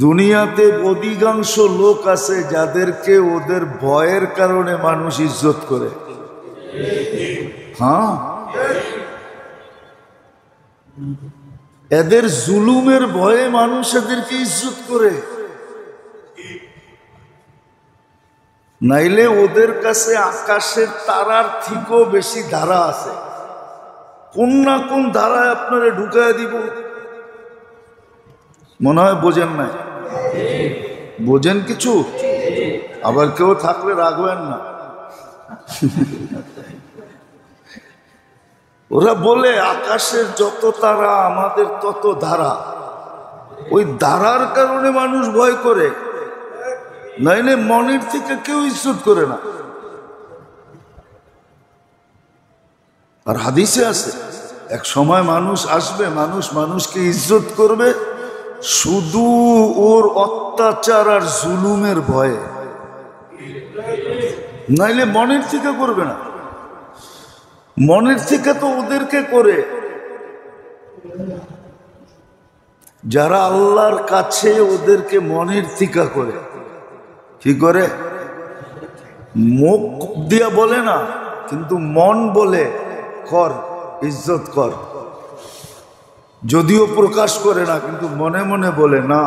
দুনিয়াতে অধিকাংশ লোক আছে যাদেরকে ওদের ভয়ের কারণে মানুষ ইজ্জত করে। হ্যাঁ, এদের জুলুমের ভয়ে মানুষ এদেরকে ইজ্জত করে, নাইলে ওদের কাছে আকাশের তারার থেকেও বেশি ধারা আছে। কোন না কোন ধারায় আপনারা ঢুকায় দিব। মনে হয় বোঝেন নাই? বোঝেন কিছু? আবার কেউ থাকলে রাখবেন না। ওরা বলে আকাশের যত তারা আমাদের তত ধারা। ওই ধারার কারণে মানুষ ভয় করে, নাইলে মনের থেকে কেউ ইজ্জত করে না। আর হাদিসে আছে এক সময় মানুষ আসবে, মানুষকে ইজ্জত করবে শুধু ওর অত্যাচার আর জুলুমের ভয়ে, নাইলে মনের থেকে করবে না। মনের থেকে তো ওদেরকে করে যারা আল্লাহর কাছে, ওদেরকে মনের থেকে করে। কি করে? মুখ দিয়া বলে না, কিন্তু মন বলে কর, ইজ্জত কর। যদিও প্রকাশ করে না, কিন্তু মনে মনে বলে না।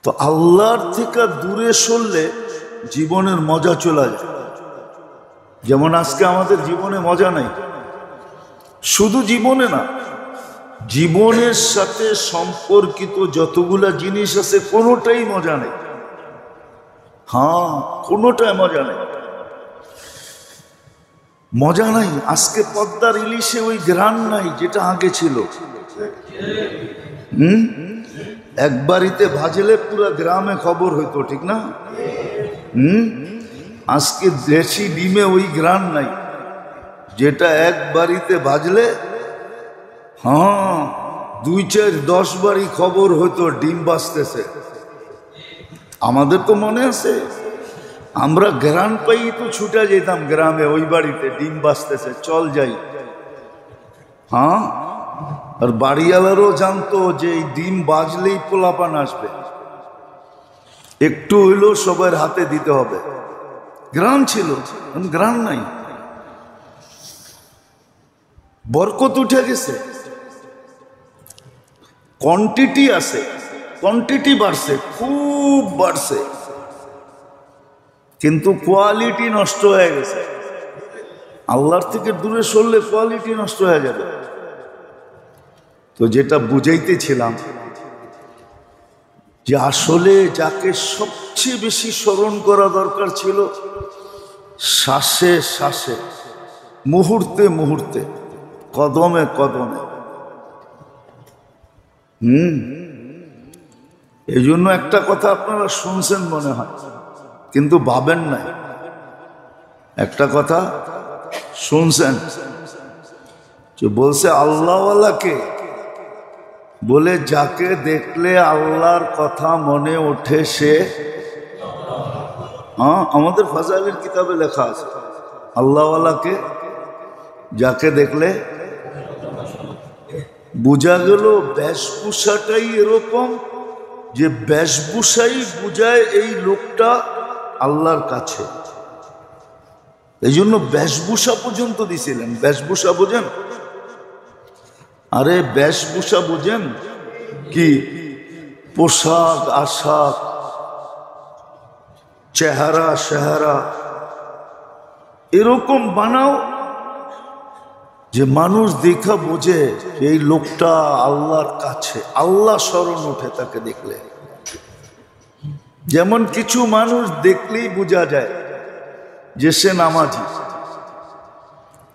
তো আল্লাহর থেকে দূরে সরলে জীবনের মজা চলে যায়। যেমন আজকে আমাদের জীবনে মজা নাই। শুধু জীবনে না, জীবনের সাথে সম্পর্কিত যতগুলা জিনিস আছে কোনোটাই মজা নেই। হ্যাঁ, কোনোটাই মজা নেই, মজা নাই। আজকে পদ্মার ইলিশে ওই গ্রান নাই যেটা আগে ছিল। এক বাড়িতে ভাজলে পুরো গ্রামে খবর হইতো, ঠিক না? আজকে দেশি ডিমে ওই গ্রান নাই যেটা এক বাড়িতে ভাজলে 2, 4, 10 বাড়ি খবর হইতো ডিম বাজতেছে। আমাদের তো মনে আছে, আমরা গ্রান পাই তো ছুটে যেতাম গ্রামে, ওই বাড়িতে ডিম বাজতেছে, চল যাই। হ্যাঁ, আর বাড়িওয়ালারও জানতো যে এই ডিম বাজলেই পোলাপান আসবে, একটু হইলেও সবার হাতে দিতে হবে। গ্রাম ছিল, গ্রাম নাই। বরকত উঠে গেছে, কোয়ান্টিটি আছে, কোয়ান্টিটি বাড়ছে, খুব বাড়ছে, কিন্তু কোয়ালিটি নষ্ট হয়ে গেছে। আল্লাহর থেকে দূরে সরলে কোয়ালিটি নষ্ট হয়ে যাবে। তো যেটা বুঝাইতেছিলাম যে আসলে যাকে সবচেয়ে বেশি স্মরণ করা দরকার ছিল, শ্বাসে শ্বাসে, মুহূর্তে মুহূর্তে, কদমে কদমে। এই জন্য একটা কথা আপনারা শুনছেন মনে হয়, কিন্তু ভাবেন নাই। একটা কথা শুনছেন যে বলছে আল্লাহওয়ালাকে বলে যাকে দেখলে আল্লাহর কথা মনে ওঠে সে, আমাদের ফাজাইলের কিতাবে লেখা আছে, আল্লাহওয়ালাকে যাকে দেখলে, বোঝা গেল বেশভূষাটাই এরকম যে বেশভূষাই বুঝায় এই লোকটা আল্লাহর কাছে। এই জন্য বেশভূষা পর্যন্ত দিছিলেন। বেশভূষা বোঝেন? আরে বেশভূষা বোঝেন কি? পোশাক আশাক, চেহারা সেহারা এরকম বানাও যে মানুষ দেখা বোঝে এই লোকটা আল্লাহর কাছে, আল্লাহ স্মরণ ওঠে তাকে দেখলে। যেমন কিছু মানুষ দেখলেই বোঝা যায় যে সে নামাজি,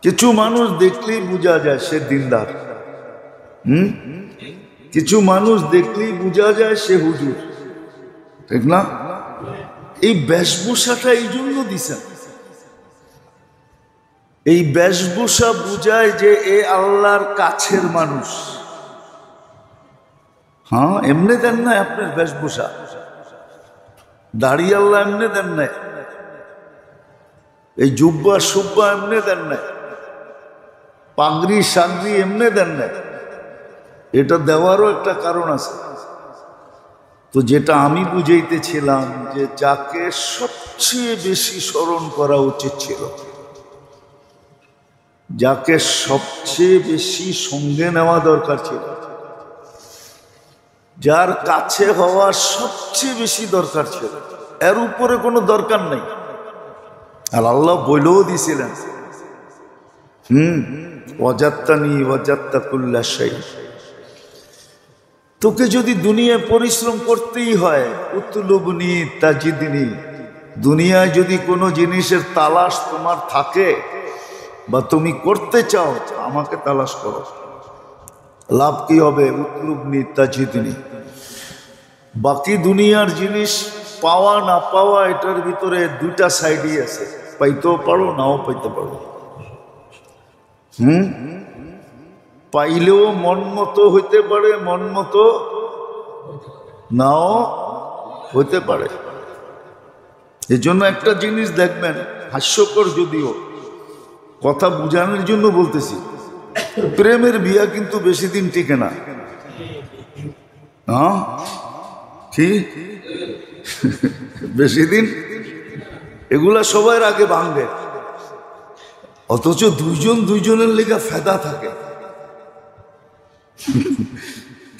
কিছু মানুষ দেখলেই বোঝা যায় সে দিনদার, কিছু মানুষ দেখলেই বোঝা যায় সে হুজুর, ঠিক না? এই বেশভূষাটা এই জন্য দিছেন। এই বেশভূষা বুঝায় যে এ আল্লাহর কাছের মানুষ। হ্যাঁ, এমনি দেন না আপনার বেশভূষা, দাড়ি আল্লাহ এমনি দেন নাই, এই জুব্বা সুব্বা এমনি দেন নাই, পাগড়ি সাগড়ি এমনি দেন নাই। এটা দেওয়ারও একটা কারণ আছে। তো যেটা আমি বুঝাইতেছিলাম যে যাকে সবচেয়ে বেশি স্মরণ করা উচিত ছিল, যাকে সবচেয়ে বেশি সঙ্গে নেওয়া দরকার ছিল, যার কাছে হওয়া সবচেয়ে বেশি দরকার ছিল, এর উপরে কোনো দরকার নেই। আর আল্লাহ বলেও দিয়েছিলেন, ওয়াজাত্তানি ওয়াজাত্তা কুল্লা শাই। তোকে যদি দুনিয়ায় পরিশ্রম করতেই হয়, উতলুবনি তাজিদনি, দুনিয়ায় যদি কোনো জিনিসের তালাশ তোমার থাকে বা তুমি করতে চাও, আমাকে তালাশ করো। লাভ কি হবে? উতলুবনি তাজিদনি। বাকি দুনিয়ার জিনিস পাওয়া না পাওয়া, এটার ভিতরে দুইটা সাইডই আছে, পাইতেও পারো নাও পাইতে পারো। পাইলেও মন মতো হইতে পারে, মন মতো নাও হইতে পারে। এই জন্য একটা জিনিস দেখবেন, হাস্যকর যদিও, কথা বুঝানোর জন্য বলতেছি, প্রেমের বিয়া কিন্তু বেশি দিন টিকে না। হ্যাঁ, ঠিক, বেশি দিন এগুলা সবার আগে ভাঙবে, অথচ দুইজন দুইজনের লেগে ফেদা থাকে।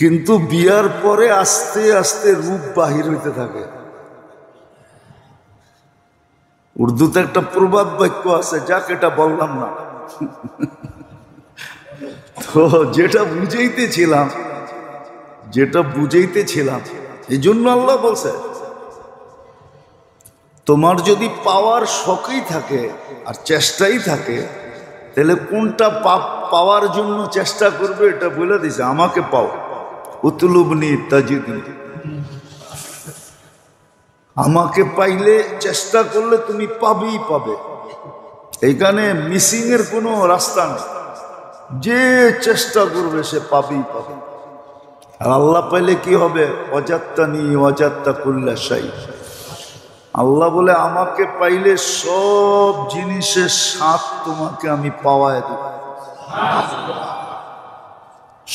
কিন্তু বিয়ার পরে আস্তে আস্তে রূপ বাহির হইতে থাকে। উর্দুতে একটা প্রবাদ বাক্য আছে, যাক এটা বললাম না। তো যেটা বুঝাইতেছিলাম, এই জন্য আল্লাহ বলছে, তোমার যদি পাওয়ার শখই থাকে আর চেষ্টাই থাকে, তাহলে কোনটা পাওয়ার জন্য চেষ্টা করবে এটা বলে দিছে, আমাকে পাও, উতলুবনি তাজিদনি। আমাকে পাইলে, চেষ্টা করলে তুমি পাবেই পাবে। এইখানে মিসিং এর কোনো রাস্তা নেই, যে চেষ্টা করবে সে পাবেই পাবে। আর আল্লাহ পাইলে কি হবে? ওয়াজাত্তানি ওয়াজাত্তা কুল্লা শাই। আল্লাহ বলে, আমাকে পাইলে সব জিনিসের স্বাদ তোমাকে আমি পাওয়ায় দেব,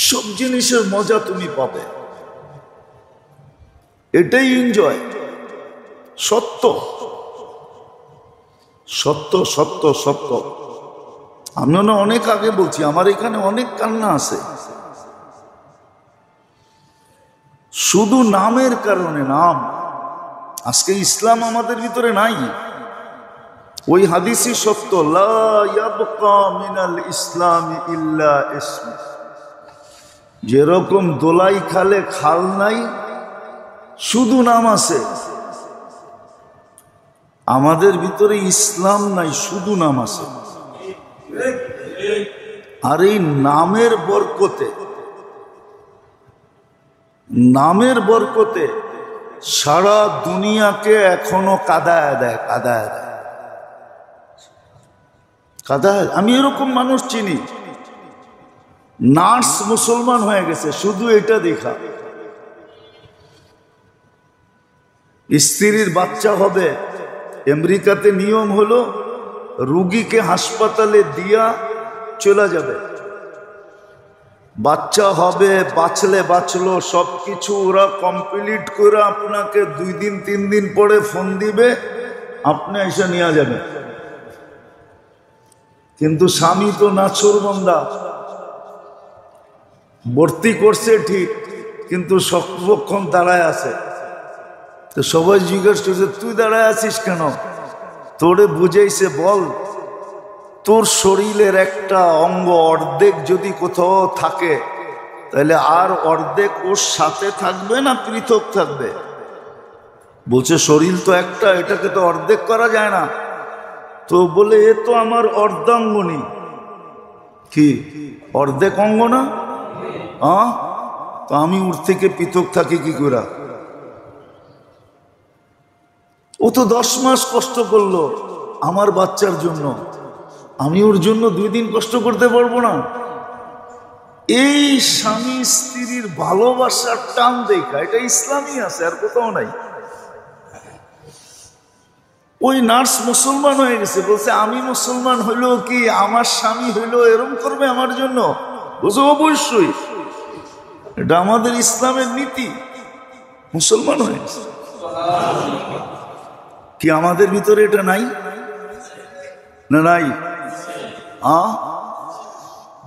সব জিনিসের মজা তুমি পাবে। এটাই এনজয়। সত্য সত্য সত্য সত্য। আমি না অনেক আগে বলছি, আমার এখানে অনেক কান্না আছে, শুধু নামের কারণে। নাম, আজকে ইসলাম আমাদের ভিতরে নাই। ওই হাদিসই সত্য, লা ইয়াবকা মিনাল ইসলামি ইল্লা ইসম। যেরকম দোলাই খালে খাল নাই, শুধু নাম আছে। আমাদের ভিতরে ইসলাম নাই, শুধু নাম আছে। আর এই নামের বরকতে সারা দুনিয়াকে এখনো কাদায় দেয়। আমি এরকম মানুষ চিনি, নার্স মুসলমান হয়ে গেছে শুধু এটা দেখা। স্ত্রীর বাচ্চা হবে, আমেরিকাতে নিয়ম হলো রুগীকে হাসপাতালে দিয়া চলে যাবে। বাচ্চা হবে, বাঁচলে বাঁচলো, সবকিছু ওরা কমপ্লিট করে আপনাকে 2 দিন 3 দিন পরে ফোন দিবে, আপনি এসে নিয়ে যাবেন। কিন্তু স্বামী তো নাছোড়বান্দা, ভর্তি করছে ঠিক, কিন্তু সর্বক্ষণ দাঁড়ায় আছে। তো সবাই জিজ্ঞেস করছে, তুই দাঁড়ায় আছিস কেন? তোরে বুঝাইছে, বল তোর শরীরের একটা অঙ্গ অর্ধেক যদি কোথাও থাকে, তাহলে আর অর্ধেক ওর সাথে থাকবে না পৃথক থাকবে? বলছে শরীর তো একটা, এটাকে তো অর্ধেক করা যায় না। তো বলে, এ তো আমার অর্ধাঙ্গনী। কি অর্ধেক অঙ্গ না? তো আমি ওর থেকে পৃথক থাকি কি করে? ও তো 10 মাস কষ্ট করলো আমার বাচ্চার জন্য, আমি ওর জন্য 2 দিন কষ্ট করতে পারবো না? এই স্বামী স্ত্রীর ভালোবাসার টান দেখা, এটা ইসলামই আছে, আর কোথাও নাই। ওই নার্স মুসলমান হয়ে গেছে, বলছে আমি মুসলমান হইলেও কি আমার স্বামী হইলেও এরম করবে আমার জন্য? বলছে অবশ্যই। এটা আমাদের ইসলামের নীতি। মুসলমান হয়ে কি আমাদের ভিতরে এটা নাই না? নাই।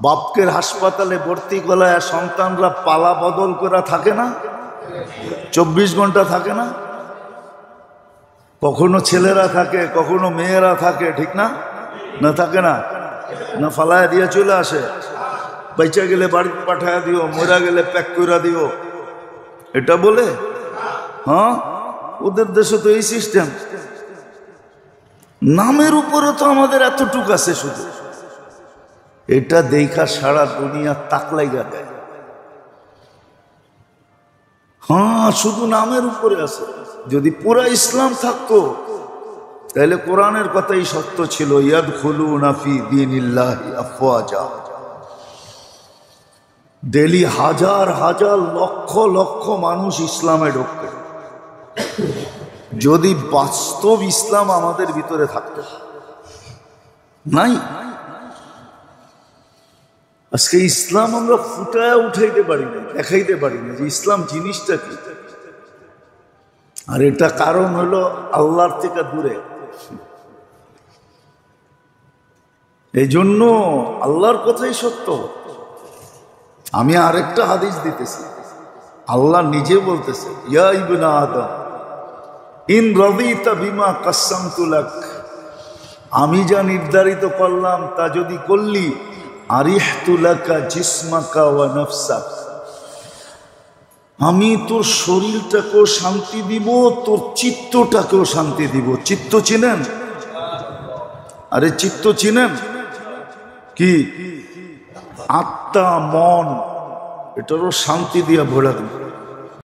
বাপকে হাসপাতালে ভর্তি করায় সন্তানরা পালা বদল করে থাকে না? 24 ঘন্টা থাকে না? কখনো ছেলেরা থাকে, কখনো মেয়েরা থাকে, ঠিক না? না থাকে না? না ফালায় দিয়ে চলে আসে, বেঁচে গেলে বাড়ি পাঠায় দিও, মরা গেলে প্যাক করে দিও, এটা বলে? হ্যাঁ, ওদের দেশে তো এই সিস্টেম। নামের উপরে তো আমাদের এতটুক আছে, শুধু এটা দেখা সারা দুনিয়া তাকলাই গায়। হ্যাঁ, শুধু নামের উপরে আছে। যদি পুরা ইসলাম থাকতো তাহলে কোরআনের কথাই সত্য ছিল, ইয়াদখুলুনা ফি দীনিল্লাহি আফওয়াজা। ডেলি হাজার হাজার লক্ষ লক্ষ মানুষ ইসলামে ঢুকবে, যদি বাস্তব ইসলাম আমাদের ভিতরে থাকতো। নাই। আজকে ইসলাম আমরা ফুটায় উঠাইতে পারি না, দেখাইতে পারি না যে ইসলাম জিনিসটা কি। আর এটা কারণ হলো আল্লাহর থেকে দূরে। এই জন্য আল্লাহর কথাই সত্য। আমি আরেকটা হাদিস দিতেছি, আল্লাহ নিজে বলতেছে, ইয়া ইবনা আদম ইন রাদিতা বিমা কাসসামতু লাক, আমি যা নির্ধারিত করলাম তা যদি করলি, আরিহতু লাকা জিসমাকা ওয়া নাফসাক, আমি তোর শরীরটাকেও শান্তি দিব, তোর চিত্তটাকেও শান্তি দিব। চিত্ত চিনেন? আরে চিত্ত চিনেন কি? আত্মা, মন, এটারও শান্তি দিয়া ভরা দিব।